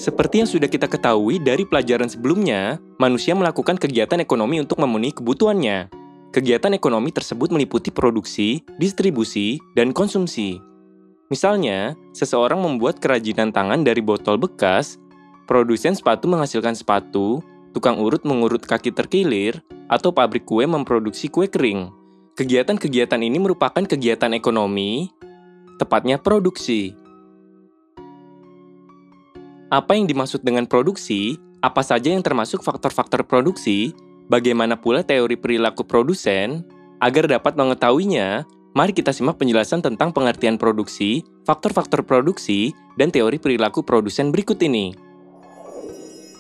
Seperti yang sudah kita ketahui dari pelajaran sebelumnya, manusia melakukan kegiatan ekonomi untuk memenuhi kebutuhannya. Kegiatan ekonomi tersebut meliputi produksi, distribusi, dan konsumsi. Misalnya, seseorang membuat kerajinan tangan dari botol bekas, produsen sepatu menghasilkan sepatu, tukang urut mengurut kaki terkilir, atau pabrik kue memproduksi kue kering. Kegiatan-kegiatan ini merupakan kegiatan ekonomi, tepatnya produksi. Apa yang dimaksud dengan produksi? Apa saja yang termasuk faktor-faktor produksi? Bagaimana pula teori perilaku produsen? Agar dapat mengetahuinya, mari kita simak penjelasan tentang pengertian produksi, faktor-faktor produksi, dan teori perilaku produsen berikut ini.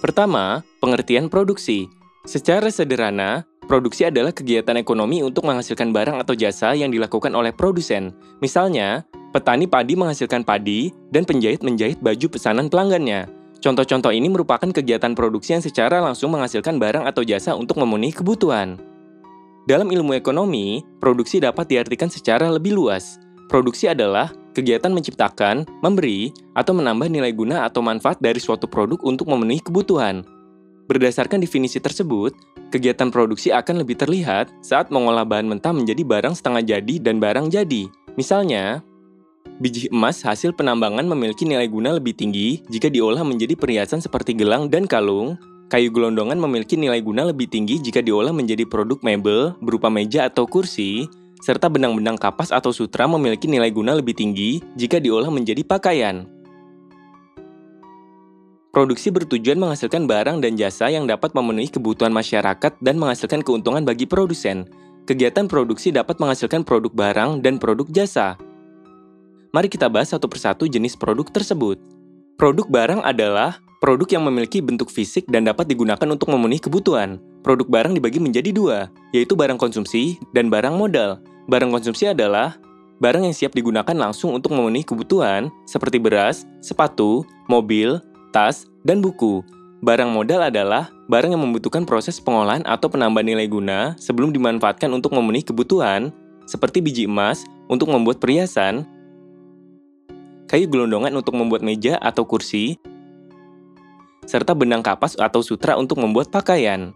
Pertama, pengertian produksi. Secara sederhana, produksi adalah kegiatan ekonomi untuk menghasilkan barang atau jasa yang dilakukan oleh produsen. Misalnya, petani padi menghasilkan padi, dan penjahit menjahit baju pesanan pelanggannya. Contoh-contoh ini merupakan kegiatan produksi yang secara langsung menghasilkan barang atau jasa untuk memenuhi kebutuhan. Dalam ilmu ekonomi, produksi dapat diartikan secara lebih luas. Produksi adalah kegiatan menciptakan, memberi, atau menambah nilai guna atau manfaat dari suatu produk untuk memenuhi kebutuhan. Berdasarkan definisi tersebut, kegiatan produksi akan lebih terlihat saat mengolah bahan mentah menjadi barang setengah jadi dan barang jadi. Misalnya, biji emas hasil penambangan memiliki nilai guna lebih tinggi jika diolah menjadi perhiasan seperti gelang dan kalung. Kayu gelondongan memiliki nilai guna lebih tinggi jika diolah menjadi produk mebel berupa meja atau kursi, serta benang-benang kapas atau sutra memiliki nilai guna lebih tinggi jika diolah menjadi pakaian. Produksi bertujuan menghasilkan barang dan jasa yang dapat memenuhi kebutuhan masyarakat dan menghasilkan keuntungan bagi produsen. Kegiatan produksi dapat menghasilkan produk barang dan produk jasa. Mari kita bahas satu persatu jenis produk tersebut. Produk barang adalah produk yang memiliki bentuk fisik dan dapat digunakan untuk memenuhi kebutuhan. Produk barang dibagi menjadi dua, yaitu barang konsumsi dan barang modal. Barang konsumsi adalah barang yang siap digunakan langsung untuk memenuhi kebutuhan, seperti beras, sepatu, mobil, tas, dan buku. Barang modal adalah barang yang membutuhkan proses pengolahan atau penambahan nilai guna sebelum dimanfaatkan untuk memenuhi kebutuhan, seperti biji emas untuk membuat perhiasan, kayu gelondongan untuk membuat meja atau kursi, serta benang kapas atau sutra untuk membuat pakaian.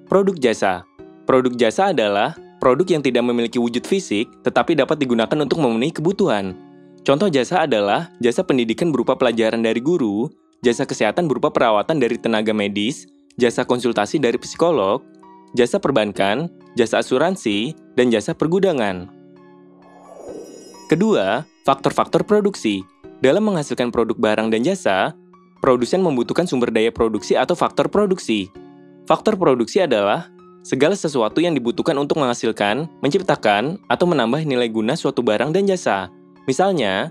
Produk jasa. Produk jasa adalah produk yang tidak memiliki wujud fisik, tetapi dapat digunakan untuk memenuhi kebutuhan. Contoh jasa adalah jasa pendidikan berupa pelajaran dari guru, jasa kesehatan berupa perawatan dari tenaga medis, jasa konsultasi dari psikolog, jasa perbankan, jasa asuransi, dan jasa pergudangan. Kedua, faktor-faktor produksi. Dalam menghasilkan produk barang dan jasa, produsen membutuhkan sumber daya produksi atau faktor produksi. Faktor produksi adalah segala sesuatu yang dibutuhkan untuk menghasilkan, menciptakan, atau menambah nilai guna suatu barang dan jasa. Misalnya,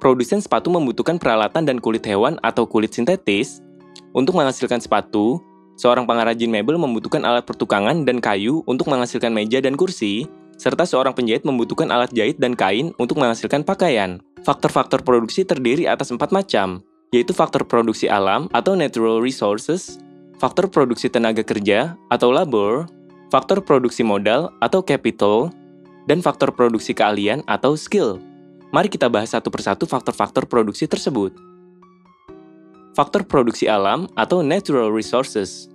produsen sepatu membutuhkan peralatan dan kulit hewan atau kulit sintetis. Untuk menghasilkan sepatu, seorang pengrajin mebel membutuhkan alat pertukangan dan kayu untuk menghasilkan meja dan kursi, serta seorang penjahit membutuhkan alat jahit dan kain untuk menghasilkan pakaian. Faktor-faktor produksi terdiri atas 4 macam, yaitu faktor produksi alam atau natural resources, faktor produksi tenaga kerja atau labor, faktor produksi modal atau capital, dan faktor produksi keahlian atau skill. Mari kita bahas satu persatu faktor-faktor produksi tersebut. Faktor produksi alam atau natural resources.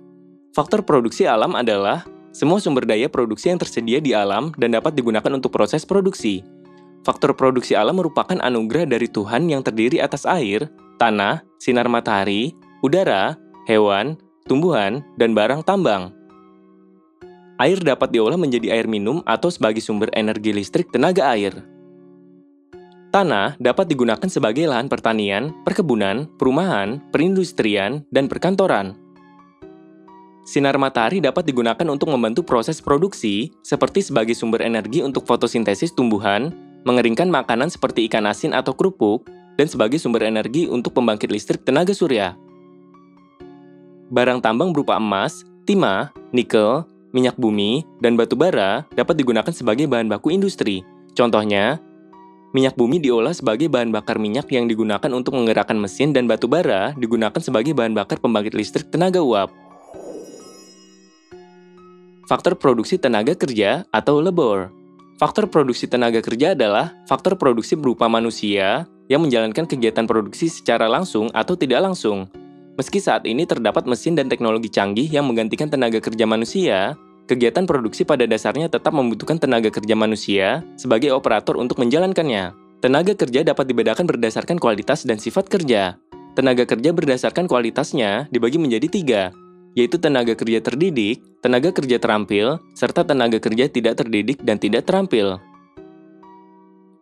Faktor produksi alam adalah semua sumber daya produksi yang tersedia di alam dan dapat digunakan untuk proses produksi. Faktor produksi alam merupakan anugerah dari Tuhan yang terdiri atas air, tanah, sinar matahari, udara, hewan, tumbuhan, dan barang tambang. Air dapat diolah menjadi air minum atau sebagai sumber energi listrik tenaga air. Tanah dapat digunakan sebagai lahan pertanian, perkebunan, perumahan, perindustrian, dan perkantoran. Sinar matahari dapat digunakan untuk membantu proses produksi, seperti sebagai sumber energi untuk fotosintesis tumbuhan, mengeringkan makanan seperti ikan asin atau kerupuk, dan sebagai sumber energi untuk pembangkit listrik tenaga surya. Barang tambang berupa emas, timah, nikel, minyak bumi, dan batu bara dapat digunakan sebagai bahan baku industri. Contohnya, minyak bumi diolah sebagai bahan bakar minyak yang digunakan untuk menggerakkan mesin dan batu bara digunakan sebagai bahan bakar pembangkit listrik tenaga uap. Faktor produksi tenaga kerja atau labor. Faktor produksi tenaga kerja adalah faktor produksi berupa manusia, yang menjalankan kegiatan produksi secara langsung atau tidak langsung. Meski saat ini terdapat mesin dan teknologi canggih yang menggantikan tenaga kerja manusia, kegiatan produksi pada dasarnya tetap membutuhkan tenaga kerja manusia sebagai operator untuk menjalankannya. Tenaga kerja dapat dibedakan berdasarkan kualitas dan sifat kerja. Tenaga kerja berdasarkan kualitasnya dibagi menjadi 3, yaitu tenaga kerja terdidik, tenaga kerja terampil, serta tenaga kerja tidak terdidik dan tidak terampil.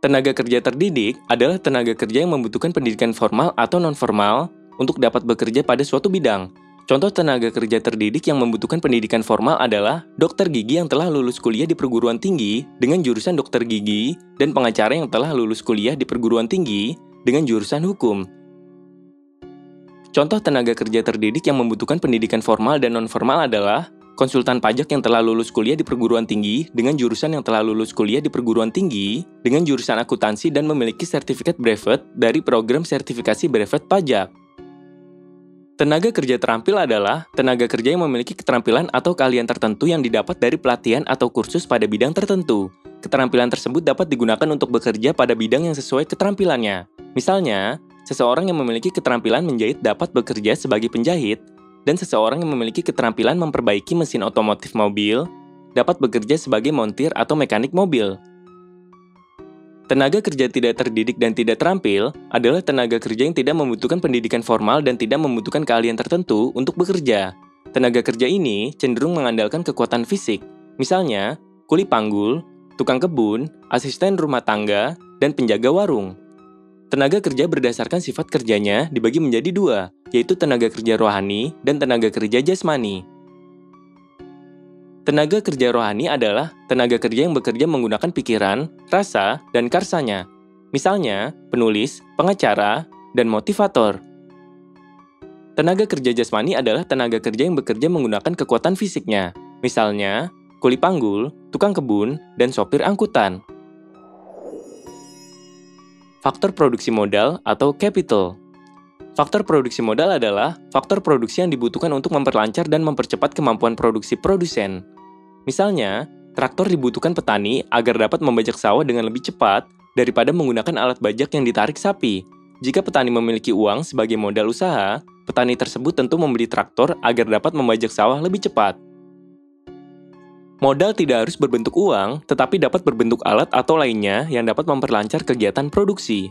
Tenaga kerja terdidik adalah tenaga kerja yang membutuhkan pendidikan formal atau non-formal untuk dapat bekerja pada suatu bidang. Contoh tenaga kerja terdidik yang membutuhkan pendidikan formal adalah dokter gigi yang telah lulus kuliah di perguruan tinggi dengan jurusan dokter gigi dan pengacara yang telah lulus kuliah di perguruan tinggi dengan jurusan hukum. Contoh tenaga kerja terdidik yang membutuhkan pendidikan formal dan non-formal adalah konsultan pajak yang telah lulus kuliah di perguruan tinggi dengan jurusan yang telah lulus kuliah di perguruan tinggi dengan jurusan akuntansi dan memiliki sertifikat brevet dari program sertifikasi brevet pajak. Tenaga kerja terampil adalah tenaga kerja yang memiliki keterampilan atau keahlian tertentu yang didapat dari pelatihan atau kursus pada bidang tertentu. Keterampilan tersebut dapat digunakan untuk bekerja pada bidang yang sesuai keterampilannya. Misalnya, seseorang yang memiliki keterampilan menjahit dapat bekerja sebagai penjahit, dan seseorang yang memiliki keterampilan memperbaiki mesin otomotif mobil dapat bekerja sebagai montir atau mekanik mobil. Tenaga kerja tidak terdidik dan tidak terampil adalah tenaga kerja yang tidak membutuhkan pendidikan formal dan tidak membutuhkan keahlian tertentu untuk bekerja. Tenaga kerja ini cenderung mengandalkan kekuatan fisik, misalnya kuli panggul, tukang kebun, asisten rumah tangga, dan penjaga warung. Tenaga kerja berdasarkan sifat kerjanya dibagi menjadi 2, yaitu tenaga kerja rohani dan tenaga kerja jasmani. Tenaga kerja rohani adalah tenaga kerja yang bekerja menggunakan pikiran, rasa, dan karsanya. Misalnya, penulis, pengacara, dan motivator. Tenaga kerja jasmani adalah tenaga kerja yang bekerja menggunakan kekuatan fisiknya. Misalnya, kuli panggul, tukang kebun, dan sopir angkutan. Faktor produksi modal atau capital. Faktor produksi modal adalah faktor produksi yang dibutuhkan untuk memperlancar dan mempercepat kemampuan produksi produsen. Misalnya, traktor dibutuhkan petani agar dapat membajak sawah dengan lebih cepat daripada menggunakan alat bajak yang ditarik sapi. Jika petani memiliki uang sebagai modal usaha, petani tersebut tentu membeli traktor agar dapat membajak sawah lebih cepat. Modal tidak harus berbentuk uang, tetapi dapat berbentuk alat atau lainnya yang dapat memperlancar kegiatan produksi.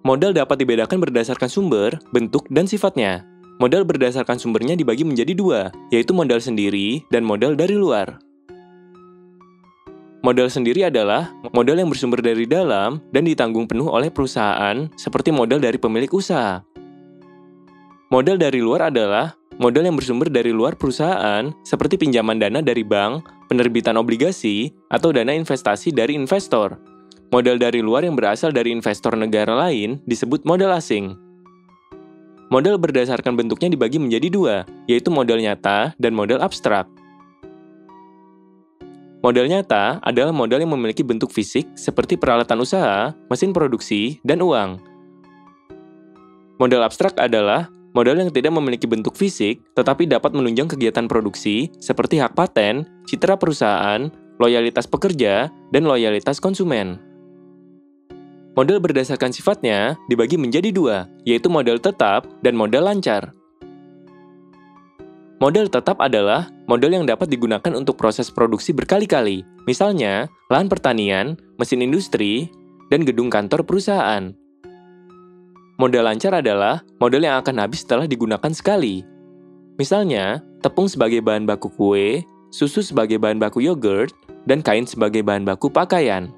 Modal dapat dibedakan berdasarkan sumber, bentuk, dan sifatnya. Modal berdasarkan sumbernya dibagi menjadi 2, yaitu modal sendiri dan modal dari luar. Modal sendiri adalah modal yang bersumber dari dalam dan ditanggung penuh oleh perusahaan, seperti modal dari pemilik usaha. Modal dari luar adalah modal yang bersumber dari luar perusahaan, seperti pinjaman dana dari bank, penerbitan obligasi, atau dana investasi dari investor. Modal dari luar yang berasal dari investor negara lain disebut modal asing. Modal berdasarkan bentuknya dibagi menjadi 2, yaitu modal nyata dan modal abstrak. Modal nyata adalah modal yang memiliki bentuk fisik seperti peralatan usaha, mesin produksi, dan uang. Modal abstrak adalah modal yang tidak memiliki bentuk fisik tetapi dapat menunjang kegiatan produksi seperti hak paten, citra perusahaan, loyalitas pekerja, dan loyalitas konsumen. Modal berdasarkan sifatnya dibagi menjadi 2, yaitu modal tetap dan modal lancar. Modal tetap adalah modal yang dapat digunakan untuk proses produksi berkali-kali, misalnya lahan pertanian, mesin industri, dan gedung kantor perusahaan. Modal lancar adalah modal yang akan habis setelah digunakan sekali. Misalnya, tepung sebagai bahan baku kue, susu sebagai bahan baku yogurt, dan kain sebagai bahan baku pakaian.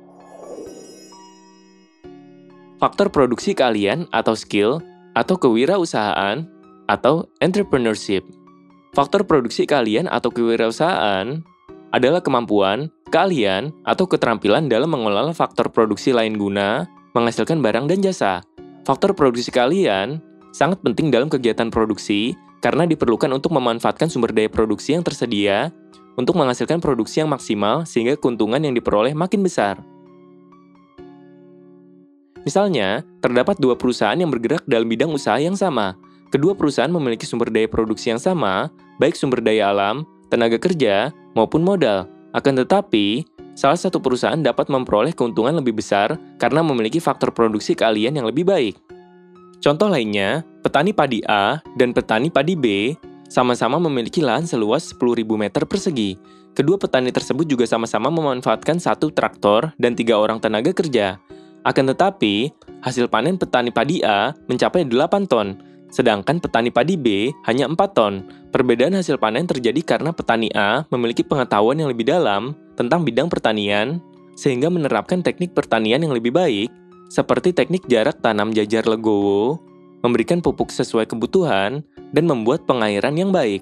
Faktor produksi keahlian atau skill, atau kewirausahaan, atau entrepreneurship. Faktor produksi keahlian atau kewirausahaan adalah kemampuan, keahlian, atau keterampilan dalam mengelola faktor produksi lain guna menghasilkan barang dan jasa. Faktor produksi keahlian sangat penting dalam kegiatan produksi karena diperlukan untuk memanfaatkan sumber daya produksi yang tersedia untuk menghasilkan produksi yang maksimal sehingga keuntungan yang diperoleh makin besar. Misalnya, terdapat 2 perusahaan yang bergerak dalam bidang usaha yang sama. Kedua perusahaan memiliki sumber daya produksi yang sama, baik sumber daya alam, tenaga kerja, maupun modal. Akan tetapi, salah satu perusahaan dapat memperoleh keuntungan lebih besar karena memiliki faktor produksi keahlian yang lebih baik. Contoh lainnya, petani padi A dan petani padi B sama-sama memiliki lahan seluas 10.000 meter persegi. Kedua petani tersebut juga sama-sama memanfaatkan satu traktor dan 3 orang tenaga kerja. Akan tetapi, hasil panen petani padi A mencapai 8 ton, sedangkan petani padi B hanya 4 ton. Perbedaan hasil panen terjadi karena petani A memiliki pengetahuan yang lebih dalam tentang bidang pertanian, sehingga menerapkan teknik pertanian yang lebih baik, seperti teknik jarak tanam jajar legowo, memberikan pupuk sesuai kebutuhan, dan membuat pengairan yang baik.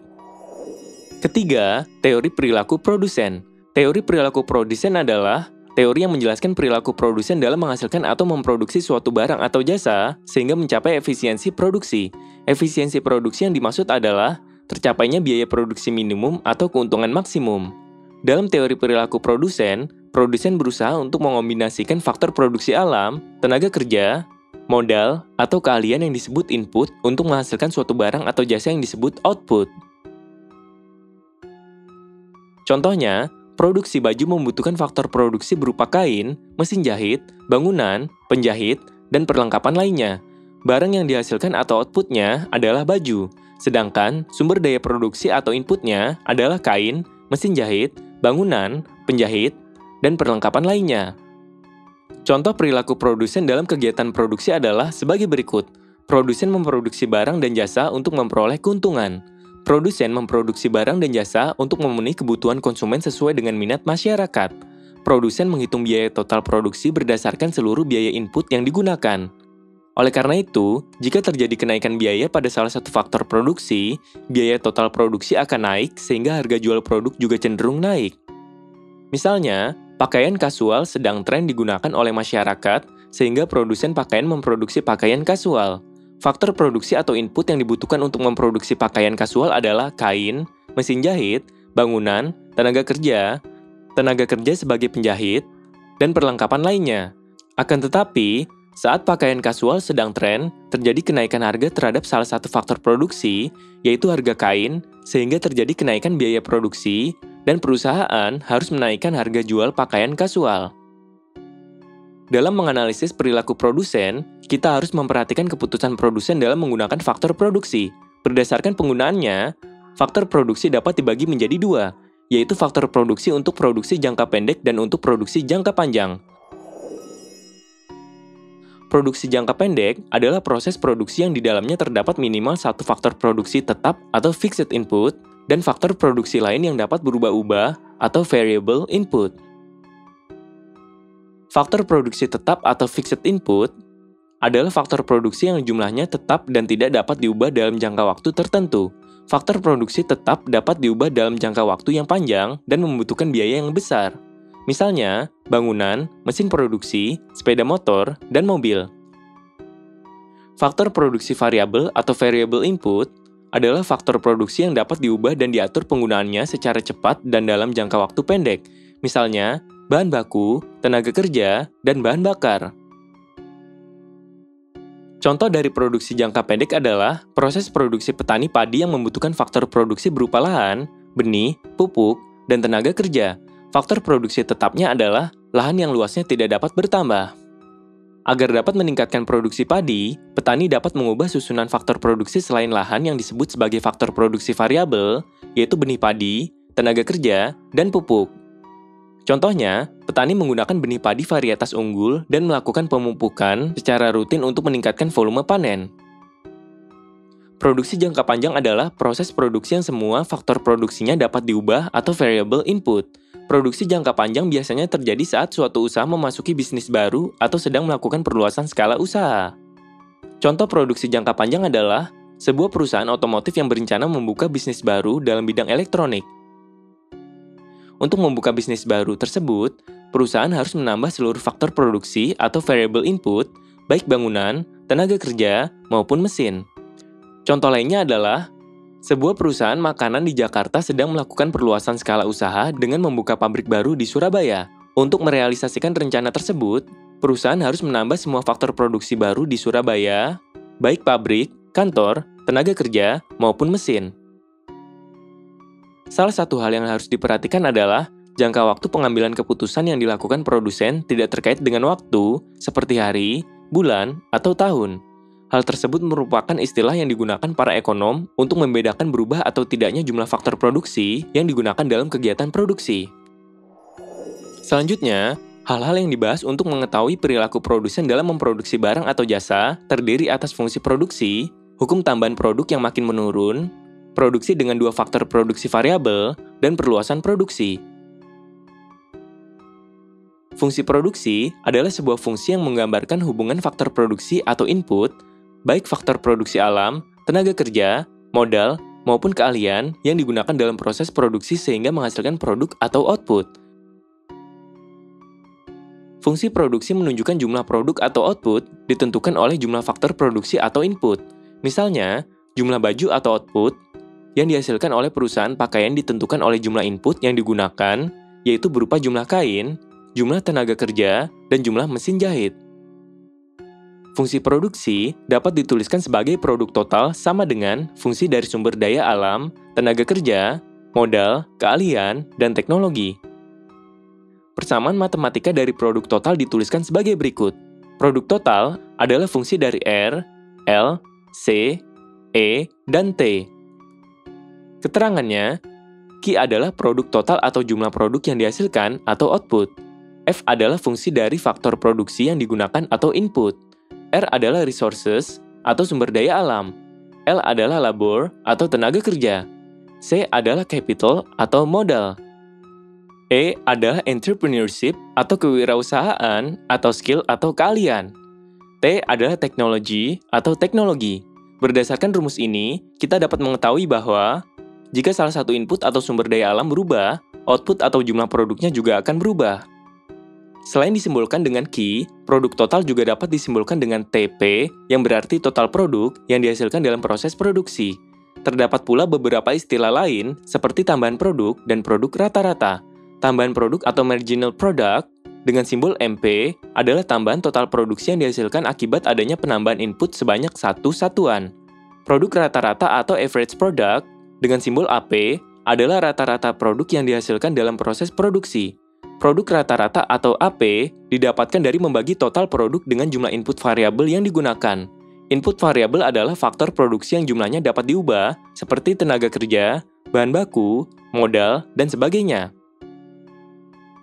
Ketiga, teori perilaku produsen. Teori perilaku produsen adalah teori yang menjelaskan perilaku produsen dalam menghasilkan atau memproduksi suatu barang atau jasa sehingga mencapai efisiensi produksi. Efisiensi produksi yang dimaksud adalah tercapainya biaya produksi minimum atau keuntungan maksimum. Dalam teori perilaku produsen berusaha untuk mengombinasikan faktor produksi alam, tenaga kerja, modal, atau keahlian yang disebut input untuk menghasilkan suatu barang atau jasa yang disebut output. Contohnya, produksi baju membutuhkan faktor produksi berupa kain, mesin jahit, bangunan, penjahit, dan perlengkapan lainnya. Barang yang dihasilkan atau outputnya adalah baju, sedangkan sumber daya produksi atau inputnya adalah kain, mesin jahit, bangunan, penjahit, dan perlengkapan lainnya. Contoh perilaku produsen dalam kegiatan produksi adalah sebagai berikut. Produsen memproduksi barang dan jasa untuk memperoleh keuntungan. Produsen memproduksi barang dan jasa untuk memenuhi kebutuhan konsumen sesuai dengan minat masyarakat. Produsen menghitung biaya total produksi berdasarkan seluruh biaya input yang digunakan. Oleh karena itu, jika terjadi kenaikan biaya pada salah satu faktor produksi, biaya total produksi akan naik sehingga harga jual produk juga cenderung naik. Misalnya, pakaian kasual sedang tren digunakan oleh masyarakat sehingga produsen pakaian memproduksi pakaian kasual. Faktor produksi atau input yang dibutuhkan untuk memproduksi pakaian kasual adalah kain, mesin jahit, bangunan, tenaga kerja sebagai penjahit, dan perlengkapan lainnya. Akan tetapi, saat pakaian kasual sedang tren, terjadi kenaikan harga terhadap salah satu faktor produksi, yaitu harga kain, sehingga terjadi kenaikan biaya produksi, dan perusahaan harus menaikkan harga jual pakaian kasual. Dalam menganalisis perilaku produsen, kita harus memperhatikan keputusan produsen dalam menggunakan faktor produksi. Berdasarkan penggunaannya, faktor produksi dapat dibagi menjadi 2, yaitu faktor produksi untuk produksi jangka pendek dan untuk produksi jangka panjang. Produksi jangka pendek adalah proses produksi yang di dalamnya terdapat minimal satu faktor produksi tetap atau fixed input, dan faktor produksi lain yang dapat berubah-ubah atau variable input. Faktor produksi tetap atau fixed input adalah faktor produksi yang jumlahnya tetap dan tidak dapat diubah dalam jangka waktu tertentu. Faktor produksi tetap dapat diubah dalam jangka waktu yang panjang dan membutuhkan biaya yang besar. Misalnya, bangunan, mesin produksi, sepeda motor, dan mobil. Faktor produksi variabel atau variable input adalah faktor produksi yang dapat diubah dan diatur penggunaannya secara cepat dan dalam jangka waktu pendek. Misalnya, bahan baku, tenaga kerja, dan bahan bakar. Contoh dari produksi jangka pendek adalah proses produksi petani padi yang membutuhkan faktor produksi berupa lahan, benih, pupuk, dan tenaga kerja. Faktor produksi tetapnya adalah lahan yang luasnya tidak dapat bertambah. Agar dapat meningkatkan produksi padi, petani dapat mengubah susunan faktor produksi selain lahan yang disebut sebagai faktor produksi variabel, yaitu benih padi, tenaga kerja, dan pupuk. Contohnya, petani menggunakan benih padi varietas unggul dan melakukan pemupukan secara rutin untuk meningkatkan volume panen. Produksi jangka panjang adalah proses produksi yang semua faktor produksinya dapat diubah atau variable input. Produksi jangka panjang biasanya terjadi saat suatu usaha memasuki bisnis baru atau sedang melakukan perluasan skala usaha. Contoh produksi jangka panjang adalah sebuah perusahaan otomotif yang berencana membuka bisnis baru dalam bidang elektronik. Untuk membuka bisnis baru tersebut, perusahaan harus menambah seluruh faktor produksi atau variable input, baik bangunan, tenaga kerja, maupun mesin. Contoh lainnya adalah sebuah perusahaan makanan di Jakarta sedang melakukan perluasan skala usaha dengan membuka pabrik baru di Surabaya. Untuk merealisasikan rencana tersebut, perusahaan harus menambah semua faktor produksi baru di Surabaya, baik pabrik, kantor, tenaga kerja, maupun mesin. Salah satu hal yang harus diperhatikan adalah Jangka waktu pengambilan keputusan yang dilakukan produsen tidak terkait dengan waktu, seperti hari, bulan, atau tahun. Hal tersebut merupakan istilah yang digunakan para ekonom untuk membedakan berubah atau tidaknya jumlah faktor produksi yang digunakan dalam kegiatan produksi. Selanjutnya, hal-hal yang dibahas untuk mengetahui perilaku produsen dalam memproduksi barang atau jasa terdiri atas fungsi produksi, hukum tambahan produk yang makin menurun, produksi dengan dua faktor produksi variabel, dan perluasan produksi. Fungsi produksi adalah sebuah fungsi yang menggambarkan hubungan faktor produksi atau input, baik faktor produksi alam, tenaga kerja, modal, maupun keahlian yang digunakan dalam proses produksi sehingga menghasilkan produk atau output. Fungsi produksi menunjukkan jumlah produk atau output ditentukan oleh jumlah faktor produksi atau input. Misalnya, jumlah baju atau output yang dihasilkan oleh perusahaan pakaian ditentukan oleh jumlah input yang digunakan, yaitu berupa jumlah kain, jumlah tenaga kerja, dan jumlah mesin jahit. Fungsi produksi dapat dituliskan sebagai produk total sama dengan fungsi dari sumber daya alam, tenaga kerja, modal, keahlian, dan teknologi. Persamaan matematika dari produk total dituliskan sebagai berikut. Produk total adalah fungsi dari R, L, C, E, dan T. Keterangannya, Q adalah produk total atau jumlah produk yang dihasilkan atau output. F adalah fungsi dari faktor produksi yang digunakan atau input. R adalah resources atau sumber daya alam. L adalah labor atau tenaga kerja. C adalah capital atau modal. E adalah entrepreneurship atau kewirausahaan atau skill atau keahlian. T adalah teknologi atau teknologi. Berdasarkan rumus ini, kita dapat mengetahui bahwa jika salah satu input atau sumber daya alam berubah, output atau jumlah produknya juga akan berubah. Selain disimbolkan dengan Q, produk total juga dapat disimbolkan dengan TP, yang berarti total produk yang dihasilkan dalam proses produksi. Terdapat pula beberapa istilah lain, seperti tambahan produk dan produk rata-rata. Tambahan produk atau marginal product, dengan simbol MP, adalah tambahan total produksi yang dihasilkan akibat adanya penambahan input sebanyak satu satuan. Produk rata-rata atau average product, dengan simbol AP, adalah rata-rata produk yang dihasilkan dalam proses produksi. Produk rata-rata atau AP didapatkan dari membagi total produk dengan jumlah input variabel yang digunakan. Input variabel adalah faktor produksi yang jumlahnya dapat diubah, seperti tenaga kerja, bahan baku, modal, dan sebagainya.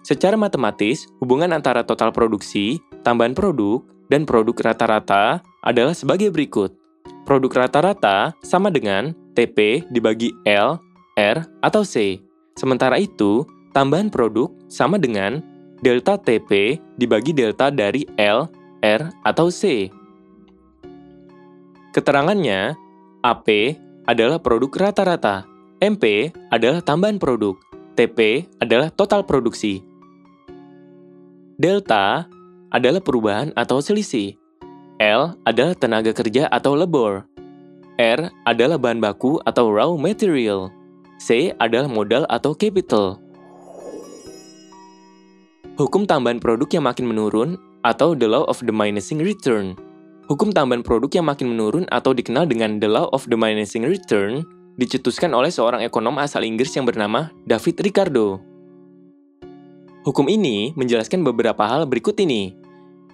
Secara matematis, hubungan antara total produksi, tambahan produk, dan produk rata-rata adalah sebagai berikut. Produk rata-rata sama dengan TP dibagi L, R, atau C. Sementara itu, tambahan produk sama dengan delta TP dibagi delta dari L, R, atau C. Keterangannya, AP adalah produk rata-rata, MP adalah tambahan produk, TP adalah total produksi. Delta adalah perubahan atau selisih, L adalah tenaga kerja atau labor, R adalah bahan baku atau raw material, C adalah modal atau capital. Hukum tambahan produk yang makin menurun atau the law of diminishing return. Hukum tambahan produk yang makin menurun atau dikenal dengan the law of diminishing return dicetuskan oleh seorang ekonom asal Inggris yang bernama David Ricardo. Hukum ini menjelaskan beberapa hal berikut ini.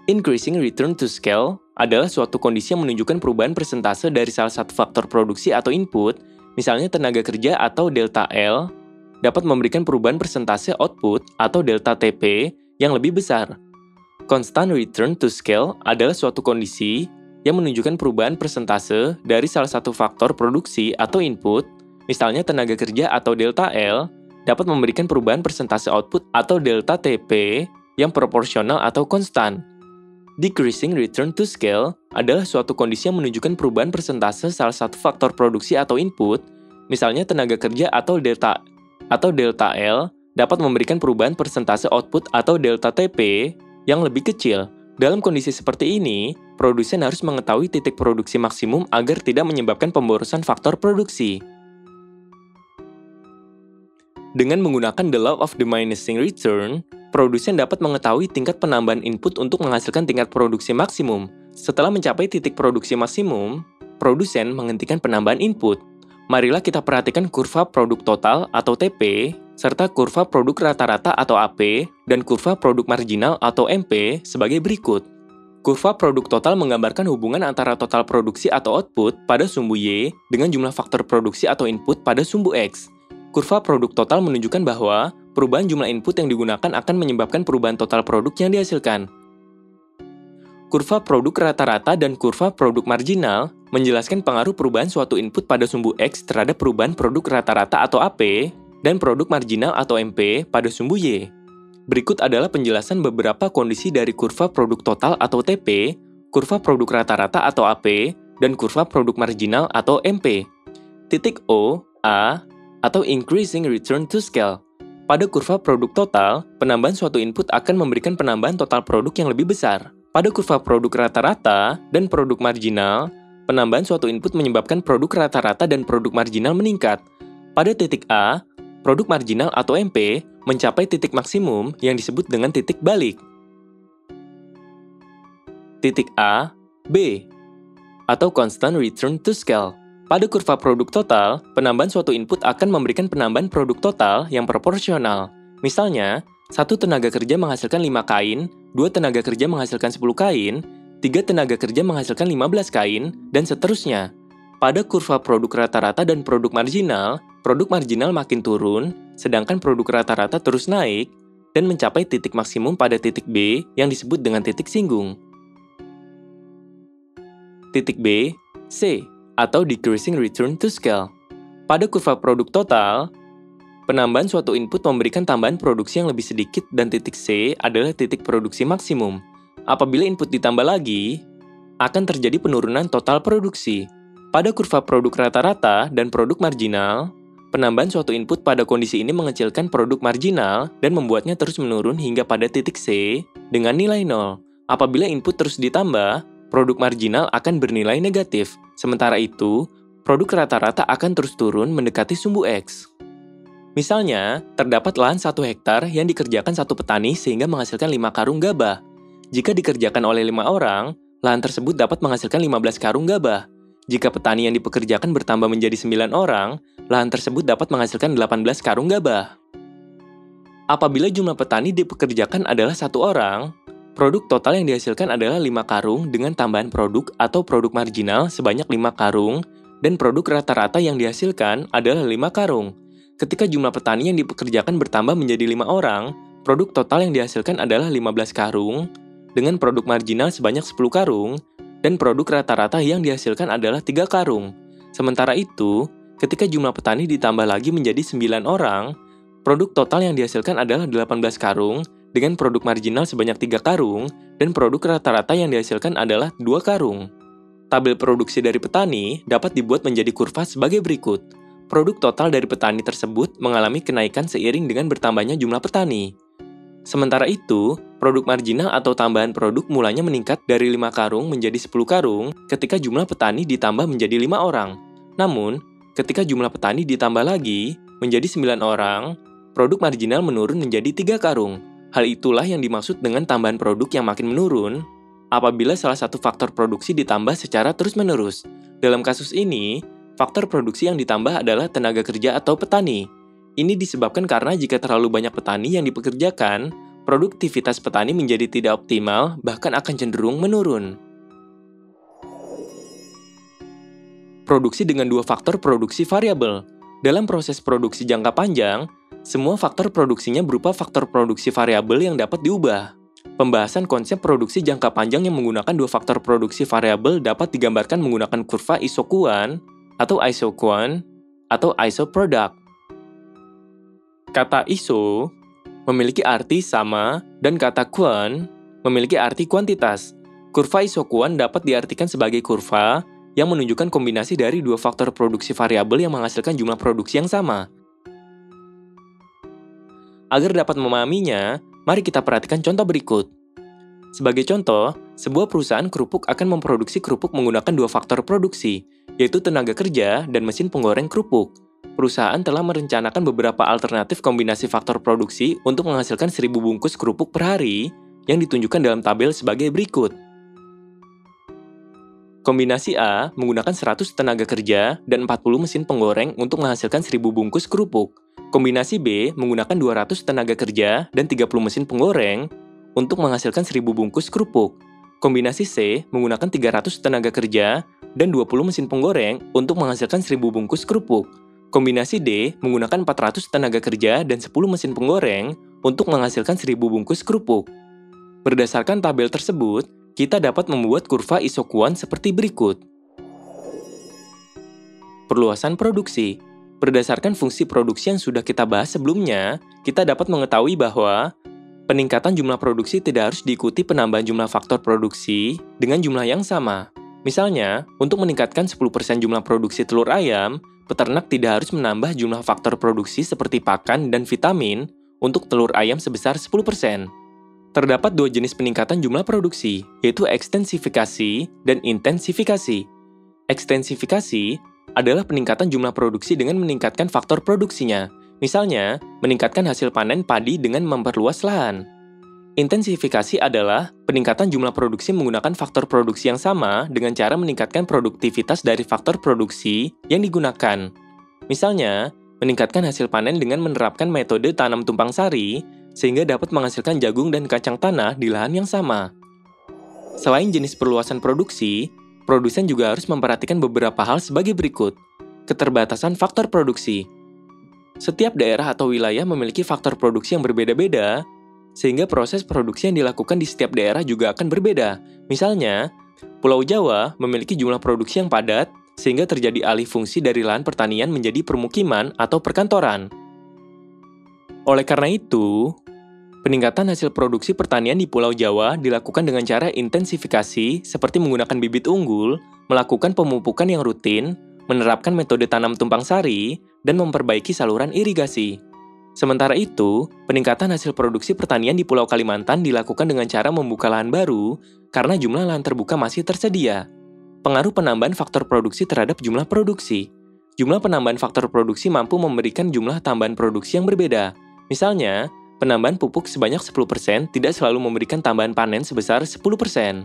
Increasing return to scale adalah suatu kondisi yang menunjukkan perubahan persentase dari salah satu faktor produksi atau input, misalnya tenaga kerja atau delta L, dapat memberikan perubahan persentase output atau delta TP yang lebih besar. Constant return to scale adalah suatu kondisi yang menunjukkan perubahan persentase dari salah satu faktor produksi atau input, misalnya tenaga kerja atau delta L, dapat memberikan perubahan persentase output atau delta TP yang proporsional atau konstan. Decreasing return to scale adalah suatu kondisi yang menunjukkan perubahan persentase salah satu faktor produksi atau input, misalnya tenaga kerja atau delta L, dapat memberikan perubahan persentase output atau delta TP yang lebih kecil. Dalam kondisi seperti ini, produsen harus mengetahui titik produksi maksimum agar tidak menyebabkan pemborosan faktor produksi. Dengan menggunakan the law of diminishing return, produsen dapat mengetahui tingkat penambahan input untuk menghasilkan tingkat produksi maksimum. Setelah mencapai titik produksi maksimum, produsen menghentikan penambahan input. Marilah kita perhatikan kurva produk total atau TP, serta kurva produk rata-rata atau AP, dan kurva produk marginal atau MP sebagai berikut. Kurva produk total menggambarkan hubungan antara total produksi atau output pada sumbu Y dengan jumlah faktor produksi atau input pada sumbu X. Kurva produk total menunjukkan bahwa perubahan jumlah input yang digunakan akan menyebabkan perubahan total produk yang dihasilkan. Kurva produk rata-rata dan kurva produk marginal menjelaskan pengaruh perubahan suatu input pada sumbu X terhadap perubahan produk rata-rata atau AP dan produk marginal atau MP pada sumbu Y. Berikut adalah penjelasan beberapa kondisi dari kurva produk total atau TP, kurva produk rata-rata atau AP, dan kurva produk marginal atau MP. Titik O, A, atau Increasing Return to Scale. Pada kurva produk total, penambahan suatu input akan memberikan penambahan total produk yang lebih besar. Pada kurva produk rata-rata dan produk marginal, penambahan suatu input menyebabkan produk rata-rata dan produk marginal meningkat. Pada titik A, produk marginal atau MP mencapai titik maksimum yang disebut dengan titik balik. Titik A, B, atau Constant Return to Scale. Pada kurva produk total, penambahan suatu input akan memberikan penambahan produk total yang proporsional. Misalnya, satu tenaga kerja menghasilkan 5 kain, 2 tenaga kerja menghasilkan 10 kain, 3 tenaga kerja menghasilkan 15 kain, dan seterusnya. Pada kurva produk rata-rata dan produk marginal makin turun, sedangkan produk rata-rata terus naik, dan mencapai titik maksimum pada titik B yang disebut dengan titik singgung. Titik B, C, atau Decreasing Return to Scale. Pada kurva produk total, penambahan suatu input memberikan tambahan produksi yang lebih sedikit dan titik C adalah titik produksi maksimum. Apabila input ditambah lagi, akan terjadi penurunan total produksi. Pada kurva produk rata-rata dan produk marginal, penambahan suatu input pada kondisi ini mengecilkan produk marginal dan membuatnya terus menurun hingga pada titik C dengan nilai 0. Apabila input terus ditambah, produk marginal akan bernilai negatif. Sementara itu, produk rata-rata akan terus turun mendekati sumbu X. Misalnya, terdapat lahan 1 hektar yang dikerjakan satu petani sehingga menghasilkan 5 karung gabah. Jika dikerjakan oleh 5 orang, lahan tersebut dapat menghasilkan 15 karung gabah. Jika petani yang dipekerjakan bertambah menjadi 9 orang, lahan tersebut dapat menghasilkan 18 karung gabah. Apabila jumlah petani dipekerjakan adalah 1 orang, produk total yang dihasilkan adalah 5 karung dengan tambahan produk atau produk marginal sebanyak 5 karung, dan produk rata-rata yang dihasilkan adalah 5 karung. Ketika jumlah petani yang dipekerjakan bertambah menjadi 5 orang, produk total yang dihasilkan adalah 15 karung, dengan produk marginal sebanyak 10 karung, dan produk rata-rata yang dihasilkan adalah 3 karung. Sementara itu, ketika jumlah petani ditambah lagi menjadi 9 orang, produk total yang dihasilkan adalah 18 karung, dengan produk marginal sebanyak 3 karung, dan produk rata-rata yang dihasilkan adalah 2 karung. Tabel produksi dari petani dapat dibuat menjadi kurva sebagai berikut. Produk total dari petani tersebut mengalami kenaikan seiring dengan bertambahnya jumlah petani. Sementara itu, produk marginal atau tambahan produk mulanya meningkat dari 5 karung menjadi 10 karung ketika jumlah petani ditambah menjadi 5 orang. Namun, ketika jumlah petani ditambah lagi menjadi 9 orang, produk marginal menurun menjadi 3 karung. Hal itulah yang dimaksud dengan tambahan produk yang makin menurun apabila salah satu faktor produksi ditambah secara terus-menerus. Dalam kasus ini, faktor produksi yang ditambah adalah tenaga kerja atau petani. Ini disebabkan karena jika terlalu banyak petani yang dipekerjakan, produktivitas petani menjadi tidak optimal, bahkan akan cenderung menurun. Produksi dengan 2 faktor produksi variabel. Dalam proses produksi jangka panjang, semua faktor produksinya berupa faktor produksi variabel yang dapat diubah. Pembahasan konsep produksi jangka panjang yang menggunakan 2 faktor produksi variabel dapat digambarkan menggunakan kurva isokuan, atau isoquant, atau isoproduct. Kata iso memiliki arti sama dan kata quant memiliki arti kuantitas. Kurva isoquant dapat diartikan sebagai kurva yang menunjukkan kombinasi dari 2 faktor produksi variabel yang menghasilkan jumlah produksi yang sama. Agar dapat memahaminya, mari kita perhatikan contoh berikut. Sebagai contoh, sebuah perusahaan kerupuk akan memproduksi kerupuk menggunakan 2 faktor produksi, yaitu tenaga kerja dan mesin penggoreng kerupuk. Perusahaan telah merencanakan beberapa alternatif kombinasi faktor produksi untuk menghasilkan 1000 bungkus kerupuk per hari yang ditunjukkan dalam tabel sebagai berikut. Kombinasi A menggunakan 100 tenaga kerja dan 40 mesin penggoreng untuk menghasilkan 1000 bungkus kerupuk. Kombinasi B menggunakan 200 tenaga kerja dan 30 mesin penggoreng untuk menghasilkan 1000 bungkus kerupuk. Kombinasi C menggunakan 300 tenaga kerja dan 20 mesin penggoreng untuk menghasilkan 1000 bungkus kerupuk. Kombinasi D menggunakan 400 tenaga kerja dan 10 mesin penggoreng untuk menghasilkan 1000 bungkus kerupuk. Berdasarkan tabel tersebut, kita dapat membuat kurva isokuan seperti berikut. Perluasan produksi. Berdasarkan fungsi produksi yang sudah kita bahas sebelumnya, kita dapat mengetahui bahwa peningkatan jumlah produksi tidak harus diikuti penambahan jumlah faktor produksi dengan jumlah yang sama. Misalnya, untuk meningkatkan 10% jumlah produksi telur ayam, peternak tidak harus menambah jumlah faktor produksi seperti pakan dan vitamin untuk telur ayam sebesar 10%. Terdapat dua jenis peningkatan jumlah produksi, yaitu ekstensifikasi dan intensifikasi. Ekstensifikasi adalah peningkatan jumlah produksi dengan meningkatkan faktor produksinya, misalnya meningkatkan hasil panen padi dengan memperluas lahan. Intensifikasi adalah peningkatan jumlah produksi menggunakan faktor produksi yang sama dengan cara meningkatkan produktivitas dari faktor produksi yang digunakan. Misalnya, meningkatkan hasil panen dengan menerapkan metode tanam tumpang sari, sehingga dapat menghasilkan jagung dan kacang tanah di lahan yang sama. Selain jenis perluasan produksi, produsen juga harus memperhatikan beberapa hal sebagai berikut. Keterbatasan faktor produksi. Setiap daerah atau wilayah memiliki faktor produksi yang berbeda-beda, sehingga proses produksi yang dilakukan di setiap daerah juga akan berbeda. Misalnya, Pulau Jawa memiliki jumlah produksi yang padat, sehingga terjadi alih fungsi dari lahan pertanian menjadi permukiman atau perkantoran. Oleh karena itu, peningkatan hasil produksi pertanian di Pulau Jawa dilakukan dengan cara intensifikasi seperti menggunakan bibit unggul, melakukan pemupukan yang rutin, menerapkan metode tanam tumpang sari, dan memperbaiki saluran irigasi. Sementara itu, peningkatan hasil produksi pertanian di Pulau Kalimantan dilakukan dengan cara membuka lahan baru karena jumlah lahan terbuka masih tersedia. Pengaruh penambahan faktor produksi terhadap jumlah produksi. Jumlah penambahan faktor produksi mampu memberikan jumlah tambahan produksi yang berbeda. Misalnya, penambahan pupuk sebanyak 10% tidak selalu memberikan tambahan panen sebesar 10%.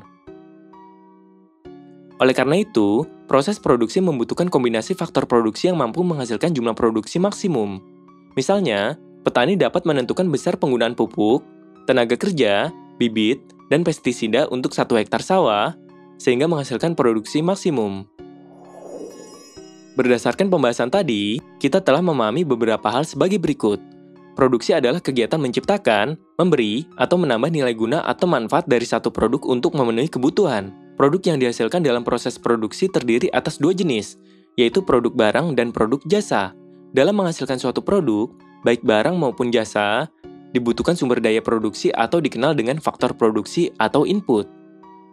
Oleh karena itu, proses produksi membutuhkan kombinasi faktor produksi yang mampu menghasilkan jumlah produksi maksimum. Misalnya, petani dapat menentukan besar penggunaan pupuk, tenaga kerja, bibit, dan pestisida untuk 1 hektar sawah, sehingga menghasilkan produksi maksimum. Berdasarkan pembahasan tadi, kita telah memahami beberapa hal sebagai berikut. Produksi adalah kegiatan menciptakan, memberi, atau menambah nilai guna atau manfaat dari satu produk untuk memenuhi kebutuhan. Produk yang dihasilkan dalam proses produksi terdiri atas 2 jenis, yaitu produk barang dan produk jasa. Dalam menghasilkan suatu produk, baik barang maupun jasa, dibutuhkan sumber daya produksi atau dikenal dengan faktor produksi atau input.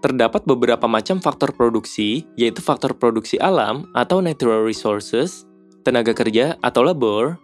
Terdapat beberapa macam faktor produksi, yaitu faktor produksi alam atau natural resources, tenaga kerja atau labor,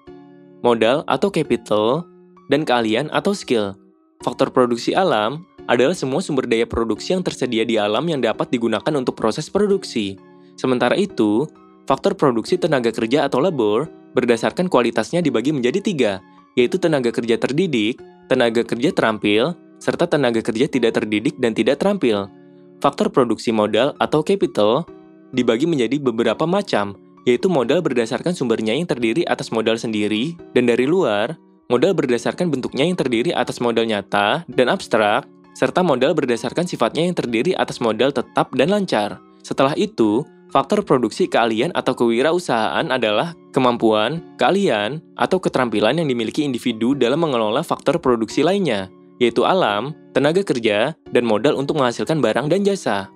modal atau capital, dan keahlian atau skill. Faktor produksi alam adalah semua sumber daya produksi yang tersedia di alam yang dapat digunakan untuk proses produksi. Sementara itu, faktor produksi tenaga kerja atau labor berdasarkan kualitasnya dibagi menjadi 3, yaitu tenaga kerja terdidik, tenaga kerja terampil, serta tenaga kerja tidak terdidik dan tidak terampil. Faktor produksi modal atau capital dibagi menjadi beberapa macam, yaitu modal berdasarkan sumbernya yang terdiri atas modal sendiri dan dari luar, modal berdasarkan bentuknya yang terdiri atas modal nyata dan abstrak, serta modal berdasarkan sifatnya yang terdiri atas modal tetap dan lancar. Setelah itu, faktor produksi keahlian atau kewirausahaan adalah kemampuan, keahlian, atau keterampilan yang dimiliki individu dalam mengelola faktor produksi lainnya, yaitu alam, tenaga kerja, dan modal untuk menghasilkan barang dan jasa.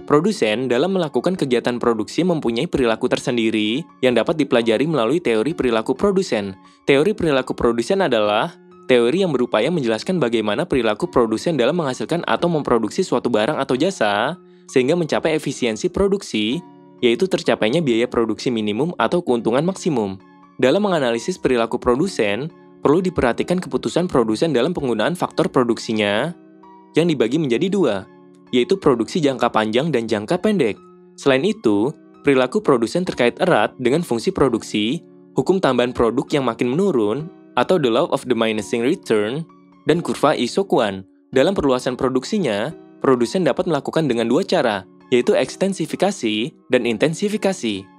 Produsen dalam melakukan kegiatan produksi mempunyai perilaku tersendiri yang dapat dipelajari melalui teori perilaku produsen. Teori perilaku produsen adalah teori yang berupaya menjelaskan bagaimana perilaku produsen dalam menghasilkan atau memproduksi suatu barang atau jasa, sehingga mencapai efisiensi produksi, yaitu tercapainya biaya produksi minimum atau keuntungan maksimum. Dalam menganalisis perilaku produsen, perlu diperhatikan keputusan produsen dalam penggunaan faktor produksinya, yang dibagi menjadi 2, yaitu produksi jangka panjang dan jangka pendek. Selain itu, perilaku produsen terkait erat dengan fungsi produksi, hukum tambahan produk yang makin menurun, atau the law of diminishing return, dan kurva isokuan. Dalam perluasan produksinya, produsen dapat melakukan dengan 2 cara. yaitu ekstensifikasi dan intensifikasi.